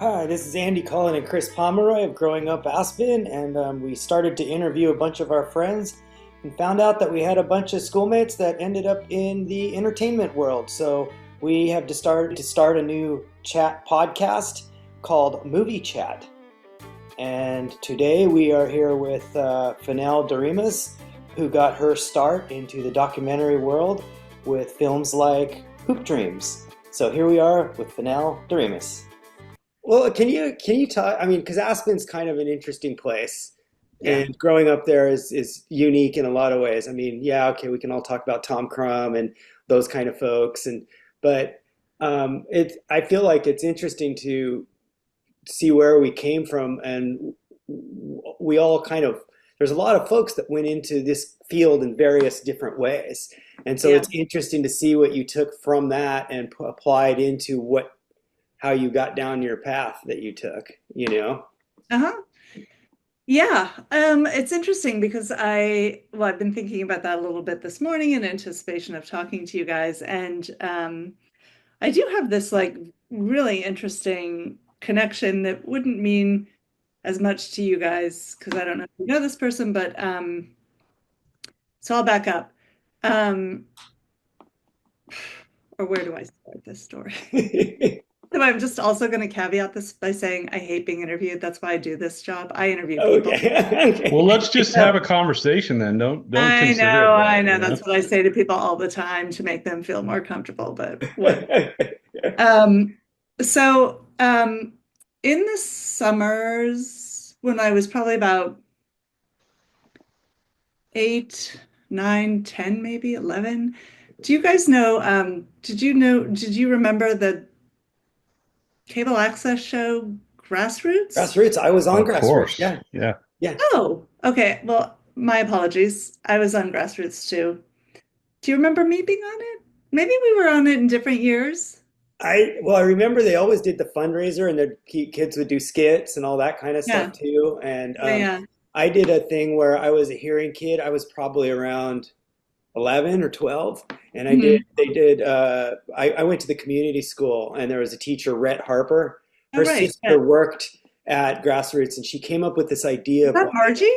Hi, this is Andy Cullen and Chris Pomeroy of Growing Up Aspen, and we started to interview a bunch of our friends and found out that we had a bunch of schoolmates that ended up in the entertainment world. So we have to start a new chat podcast called Movie Chat. And today we are here with Fenell Doremus, who got her start into the documentary world with films like Hoop Dreams. So here we are with Fenell Doremus. Well, can you talk? I mean, because Aspen's kind of an interesting place, Yeah. and growing up there is unique in a lot of ways. I mean, yeah, okay, we can all talk about Tom Crum and those kind of folks, but I feel like it's interesting to see where we came from, and we all kind of there's a lot of folks that went into this field in various different ways, and so Yeah. it's interesting to see what you took from that and applied into what how you got down your path that you took, you know? Uh-huh. Yeah. It's interesting because I've been thinking about that a little bit this morning in anticipation of talking to you guys. And I do have this like really interesting connection that wouldn't mean as much to you guys because I don't know if you know this person, but so I'll back up. Um, or where do I start this story? So I'm just also going to caveat this by saying I hate being interviewed. That's why I do this job. I interview people. Okay. Well, let's just have So a conversation then. Don't I consider it know, I that, know. you know? That's what I say to people all the time to make them feel more comfortable, but what? Okay. Um, so in the summers when I was probably about 8, 9, 10, maybe 11, do you guys know, did you remember the cable access show Grassroots? Grassroots. I was on Of Grassroots. course. Yeah. Yeah. Yeah. Oh, okay. Well, my apologies. I was on Grassroots too. Do you remember me being on it? Maybe we were on it in different years. I remember they always did the fundraiser and the kids would do skits and all that kind of stuff Yeah, too. And yeah, yeah. I did a thing where I was a hearing kid. I was probably around 11 or 12, and Hmm. I went to the community school, and there was a teacher, Rhett Harper. Oh, Her right. Yeah. sister worked at Grassroots, and she came up with this idea Is of that Margie?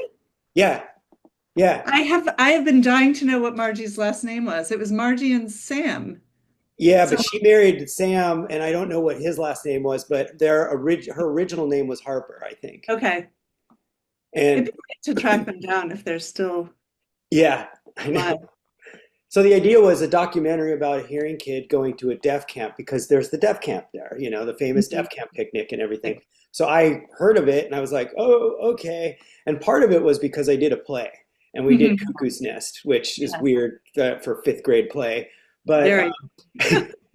yeah, yeah, I have been dying to know what Margie's last name was. It was Margie and Sam. yeah, So but she married Sam, and I don't know what his last name was, but her original name was Harper, I think. okay. It'd And be great to track them down if they're still yeah, I know. alive. So the idea was a documentary about a hearing kid going to a deaf camp because there's the deaf camp there, the famous Mhm. deaf camp picnic and everything. So I heard of it and I was like, oh, okay. And part of it was because I did a play and we did Mhm. Cuckoo's Nest, which is Yeah, weird for fifth grade play. But very.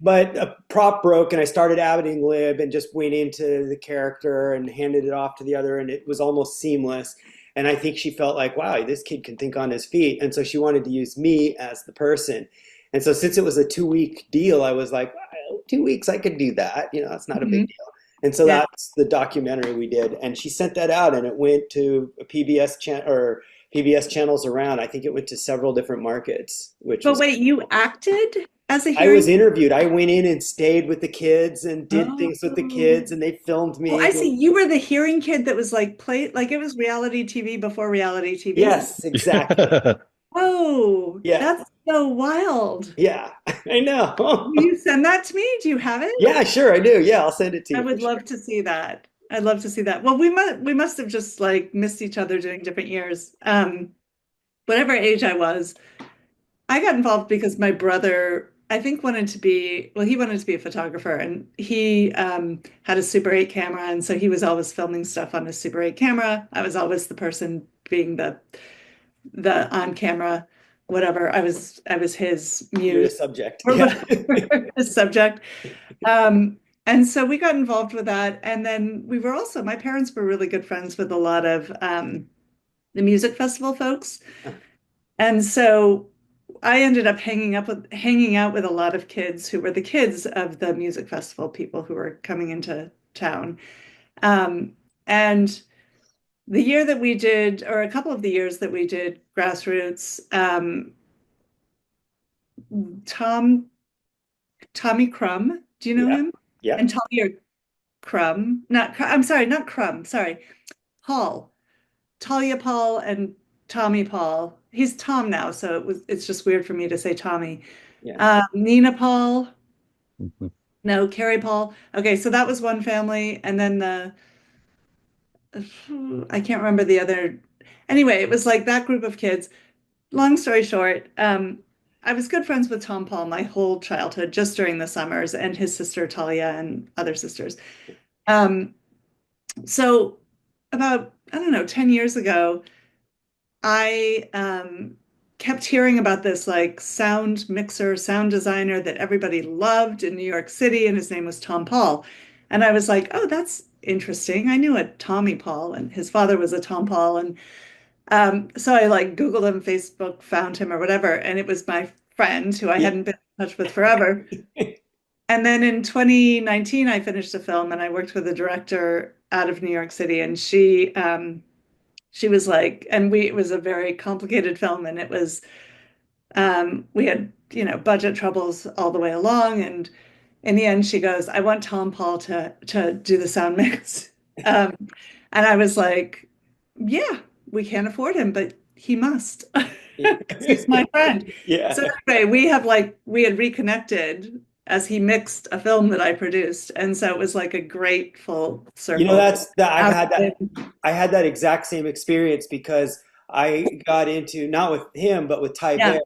but a prop broke and I started adding lib and just went into the character and handed it off to the other and it was almost seamless. And I think she felt like, wow, this kid can think on his feet. And so she wanted to use me as the person. And so since it was a 2 week deal, I was like, well, 2 weeks, I could do that. That's not a big Mhm. deal. And so Yeah. that's the documentary we did. And she sent that out and it went to a PBS channels around. I think it went to several different markets, which But was wait, you acted as a I was hearing? interviewed. I went in and stayed with the kids and did things with the Oh. kids and they filmed Oh, me. I see. You were the hearing kid that was like play like it was reality TV before reality TV. Yes, exactly. Oh, Yeah. that's so wild. Yeah. I know. Will you send that to me? Do you have it? Yeah, sure, I do. Yeah, I'll send it to I you for would sure. love to see that. I'd love to see that. Well, we must have just like missed each other during different years. Whatever age I was, I got involved because my brother, I think, he wanted to be a photographer and he had a Super 8 camera. And so he was always filming stuff on his Super 8 camera. I was always the person being the on camera, whatever. I was his You're the muse subject. or Yeah. whatever, his subject. And so we got involved with that. And then my parents were really good friends with a lot of the music festival folks. And so I ended up hanging out with a lot of kids who were the kids of the music festival people who were coming into town. And the year that we did, or a couple of the years that we did Grassroots, Tom Tommy Crum, do you know Yeah. him? Yeah. And Tommy are Crumb, I'm sorry, not Crumb, sorry, Paul, Talia Paul and Tommy Paul. He's Tom now, so it's just weird for me to say Tommy. Yeah. Nina Paul, Mhm. no, Carrie Paul. Okay, so that was one family, and then I can't remember the other. Anyway, it was like that group of kids. Long story short, I was good friends with Tom Paul my whole childhood, just during the summers, and his sister Talia and other sisters. Um, so about, I don't know, 10 years ago, I kept hearing about this like sound mixer, sound designer that everybody loved in New York City, and his name was Tom Paul. And I was like, oh, that's interesting. I knew a Tommy Paul, and his father was a Tom Paul. And so I like Googled him, Facebook, found him or whatever, and it was my friend who I Yeah. hadn't been in touch with forever. And then in 2019, I finished a film and I worked with a director out of New York City, and she was like, and it was a very complicated film, and it was we had, budget troubles all the way along, and in the end, she goes, "I want Tom Paul to do the sound mix," and I was like, "Yeah, we can't afford him, but he must because he's my friend." Yeah. So anyway, we had reconnected as he mixed a film that I produced, and so it was like a great full circle. That's that Out- I had that exact same experience because I got into not with him but with Ty Yeah. Bear.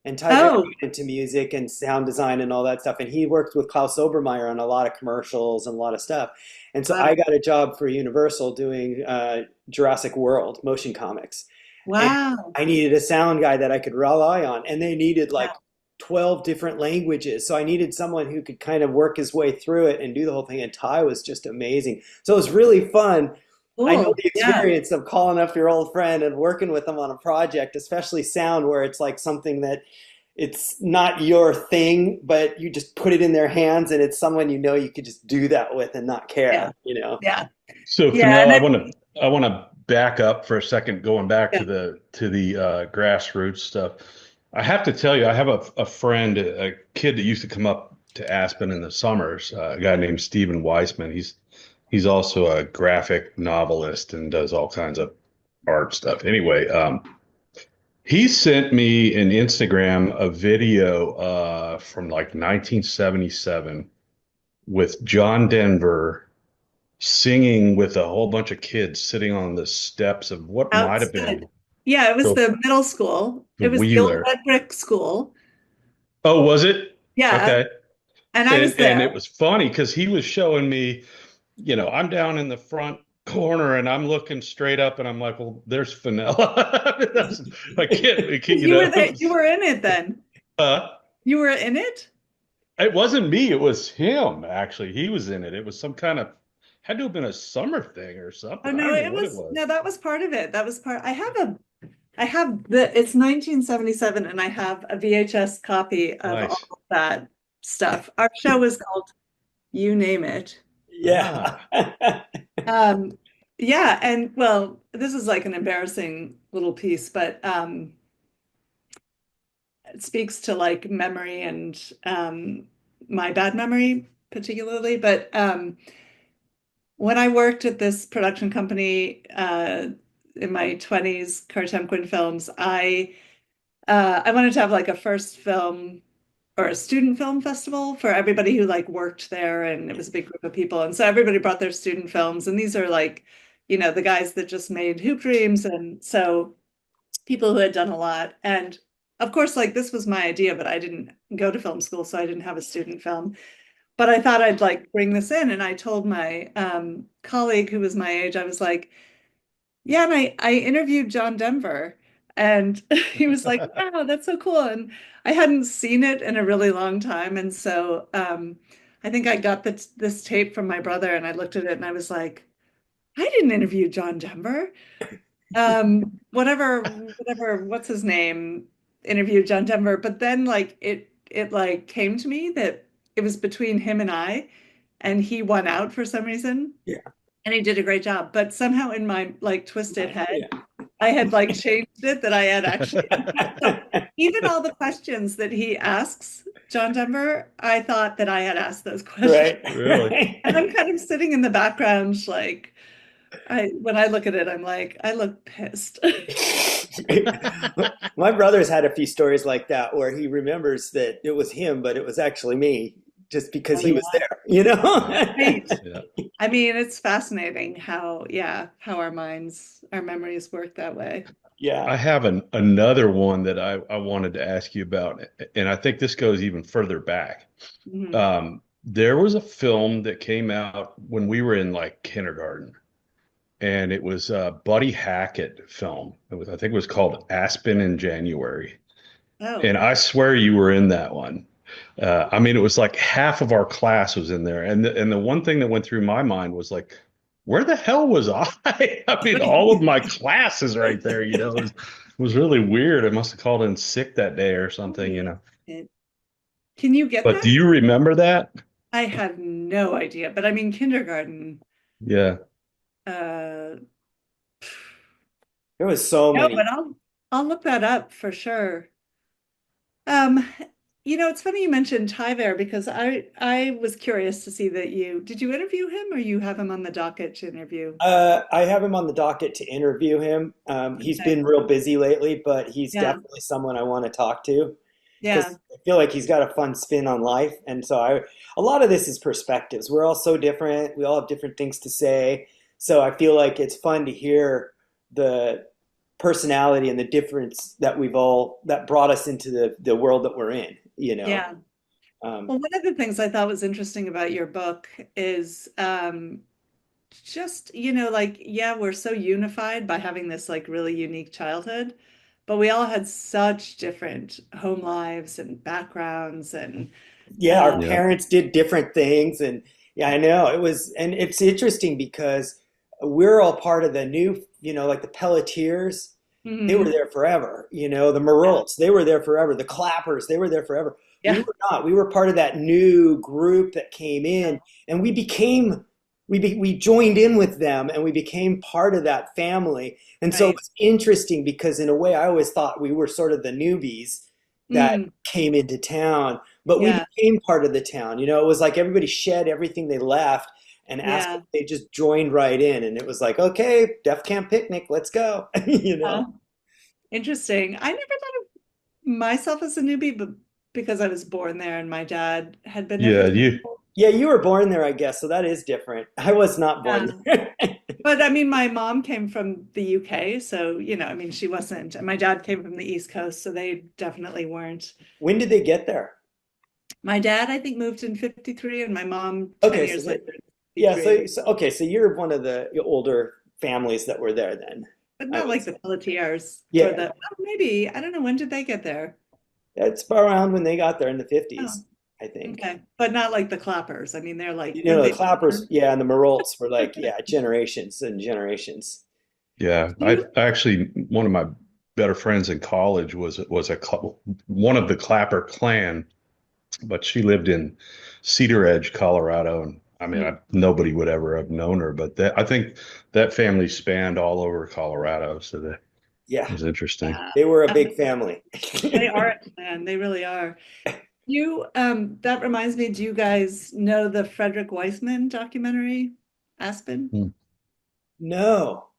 And Ty Bear Oh, got into music and sound design and all that stuff. And he worked with Klaus Obermeyer on a lot of commercials and a lot of stuff. And so wow. I got a job for Universal doing Jurassic World motion comics. And Wow. I needed a sound guy that I could rely on. And they needed Yeah. like 12 different languages. So I needed someone who could kind of work his way through it and do the whole thing. And Ty was just amazing. So it was really fun. I know Cool. the Yeah. experience of calling up your old friend and working with them on a project, especially sound where it's like something that it's not your thing, but you just put it in their hands and it's someone you could just do that with and not Yeah. care. Yeah. So Yeah. Fenell, And I want to back up for a second, going back yeah. to the grassroots stuff. I have to tell you, I have a friend, a kid that used to come up to Aspen in the summers, a guy named Stephen Weissman. He's also a graphic novelist and does all kinds of art stuff. Anyway, he sent me an Instagram a video from like 1977 with John Denver singing with a whole bunch of kids sitting on the steps of what might have Outside. been Yeah, it was the, the middle school. the It was the old Wheeler. red brick school. Oh, was it? Yeah. Okay. And I was And there. it was funny because he was showing me, I'm down in the front corner and I'm looking straight up and I'm like, well, there's Fenell. I can't, You were there. You were in it then. uh, You were in it? it wasn't me. It was him, actually. He was in it. It was some kind of, had to have been a summer thing or something. Oh I no, don't know it what it was was. no, that was part of it. That was part. I have it's 1977 and I have a VHS copy of all Nice. of that stuff. Our show was called You Name It. Yeah. Yeah, and well, this is like an embarrassing little piece, but it speaks to like memory and my bad memory particularly. But when I worked at this production company in my 20s, Kartemquin Films, I wanted to have like a first film or a student film festival for everybody who like worked there, and it was a big group of people. And so everybody brought their student films, and these are like, the guys that just made Hoop Dreams, and so people who had done a lot. And of course, like this was my idea, but I didn't go to film school, so I didn't have a student film. But I thought I'd like bring this in, and I told my colleague who was my age, I was like, yeah, and I interviewed John Denver, and he was like, wow, that's so cool. And I hadn't seen it in a really long time. And so I think I got this tape from my brother, and I looked at it and I was like, I didn't interview John Denver. Whatever, what's his name, interviewed John Denver. But then like it like came to me that it was between him and he won out for some reason. Yeah. And he did a great job. But somehow in my like twisted head, Yeah. I had like changed it that I had actually. So even all the questions that he asks John Denver, I thought that I had asked those questions. Right. Really? And I'm kind of sitting in the background, like when I look at it, I'm like, I look pissed. My brother's had a few stories like that where he remembers that it was him, but it was actually me just because Oh, he was yeah. there, you know? Right. Yeah. I mean, it's fascinating how, yeah, how our minds, our memories work that way. Yeah. I have another one that I wanted to ask you about, and I think this goes even further back. Mhm. There was a film that came out when we were in like kindergarten, and it was a Buddy Hackett film. I think it was called Aspen in January. Oh, And I swear you were in that one. I mean, it was like half of our class was in there. And the one thing that went through my mind was like, where the hell was I? I mean, all of my class is right there, it was really weird. I must have called in sick that day or something. can you get But that? do you remember that? I have no idea, but I mean, kindergarten. Yeah. Uh, There was so no, many. but I'll look that up for sure. Um, it's funny you mentioned Tyver because I was curious to see that did you interview him or you have him on the docket to interview? I have him on the docket to interview him. He's Okay. been real busy lately, but he's Yeah, definitely someone I want to talk to yeah, because I feel like he's got a fun spin on life. And so a lot of this is perspectives. We're all so different. We all have different things to say. So I feel like it's fun to hear the personality and the difference that brought us into the world that we're in, you know. yeah. Um, Well, one of the things I thought was interesting about your book is just, like, yeah, we're so unified by having this like really unique childhood, but we all had such different home lives and backgrounds and yeah, our uh, Yeah. parents did different things, and yeah, I know it was, and it's interesting because we're all part of the new, like the Pelletiers. They were mhm, there forever. The yeah, Marolts, they were there forever. The Clappers, they were there forever. We yeah, were not. We were part of that new group that came yeah, in, and we joined in with them, and we became part of that family. And so it right. was interesting because in a way, I always thought we were sort of the newbies that Mm, came into town, but we yeah, became part of the town. It was like everybody shed everything they left and asked if yeah. they just joined right in, and it was like, okay, Def Camp picnic, let's go. Uh, Interesting. I never thought of myself as a newbie, but because I was born there and my dad had been there for Yeah. 20 You, years. Yeah, you were born there, I guess, so that is different. I was not born Yeah. there. But I mean, my mom came from the UK, so I mean, she wasn't, and my dad came from the East Coast, so they definitely weren't. When did they get there? My dad, I think, moved in 53, and my mom 10 Okay, so years later in yeah, 53. okay, so you're one of the older families that were there then, But I not would like say. the Pelletiers or Yeah, well, maybe, I don't know, when did they get there? it's around when they got there in the Oh, 50s, I think. okay. But not like the Clappers. I mean, they're like, when The they Clappers, yeah, and the Marolts were like, yeah, generations and generations. yeah. I you, actually, one of my better friends in college was one of the Clapper clan, but she lived in Cedar Edge, Colorado, and I mean, nobody would ever have known her, but I think that family spanned all over Colorado, so that Yeah, was interesting. they were a uh, big family. they are, man, they really are. That reminds me, do you guys know the Frederick Weissman documentary, Aspen? Hmm. No.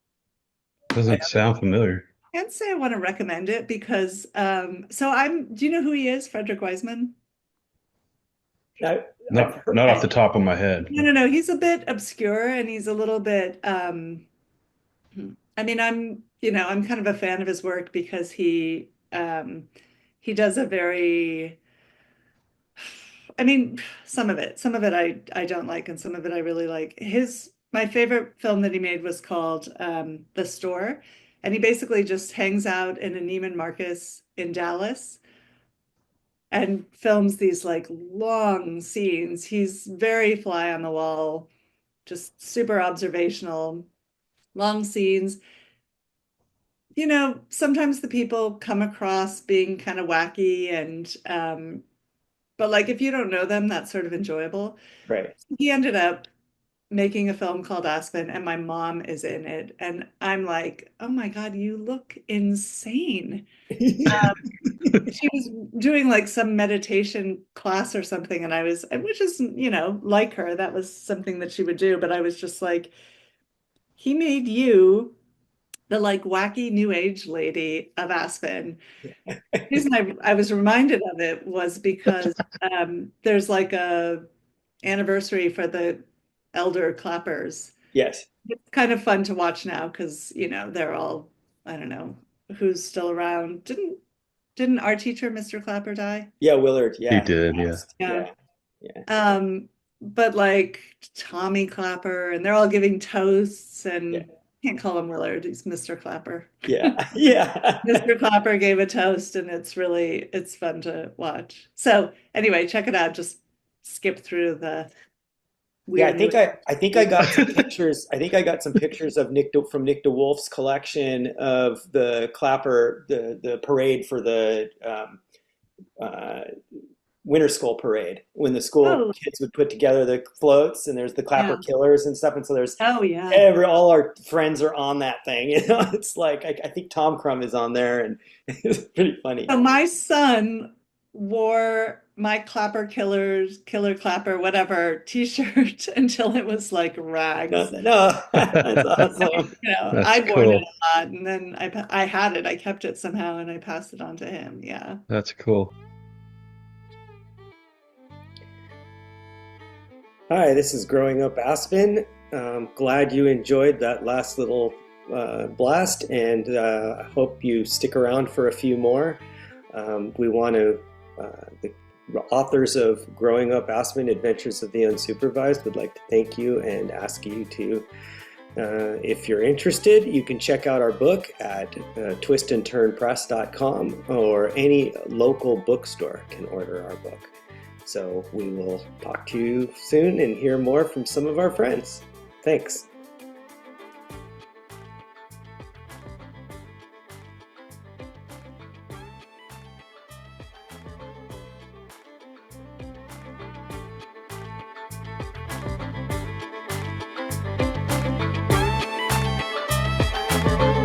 I Doesn't sound familiar. Can't say I want to recommend it because do you know who he is, Frederick Weissman? I, I've heard, Not off the top of my head. No, no, no. He's a bit obscure and he's a little bit I mean, I'm kind of a fan of his work because he does a very I mean, some of it I don't like and some of it I really like. My favorite film that he made was called The Store, and he basically just hangs out in a Neiman Marcus in Dallas and films these like long scenes. He's very fly on the wall, just super observational, long scenes. Sometimes the people come across being kind of wacky and but like if you don't know them, that's sort of enjoyable. right. He ended up making a film called Aspen, and my mom is in it. And I'm like, oh my God, you look insane. She was doing like some meditation class or something, and which is, like her, that was something that she would do. But I was just like, he made you the like wacky new age lady of Aspen. The reason I was reminded of it was because there's like a anniversary for the elder clappers. Yes. It's kind of fun to watch now because, they're all, I don't know who's still around. Didn't our teacher, Mr. Clapper, die? Yeah, Willard. He Yeah. did, yeah. Yeah. Yeah. But like Tommy Clapper, and they're all giving toasts, and Yeah. can't call him Willard, he's Mr. Clapper. Yeah. Yeah. Mr. Clapper gave a toast, and it's fun to watch. So anyway, check it out. Just skip through the Yeah, weird. I think I got some pictures. I think I got some pictures of from Nick DeWolf's collection of the Clapper, the parade for the Winter School parade, when the school kids would put together the floats, and there's the Clapper Killers and stuff, and so there's all our friends are on that thing. It's like I think Tom Crumb is on there, and it's pretty funny. So my son wore my Clapper Killer Clapper, whatever t-shirt until it was like rags. No, that's awesome. I wore it a lot, and then I had it. I kept it somehow, and I passed it on to him. Yeah. That's cool. Hi, this is Growing Up Aspen. Glad you enjoyed that last little blast, and I hope you stick around for a few more. We want to, the authors of Growing Up Aspen, Adventures of the Unsupervised, would like to thank you and ask you to, if you're interested, you can check out our book at twistandturnpress.com, or any local bookstore can order our book. So we will talk to you soon and hear more from some of our friends. Thanks.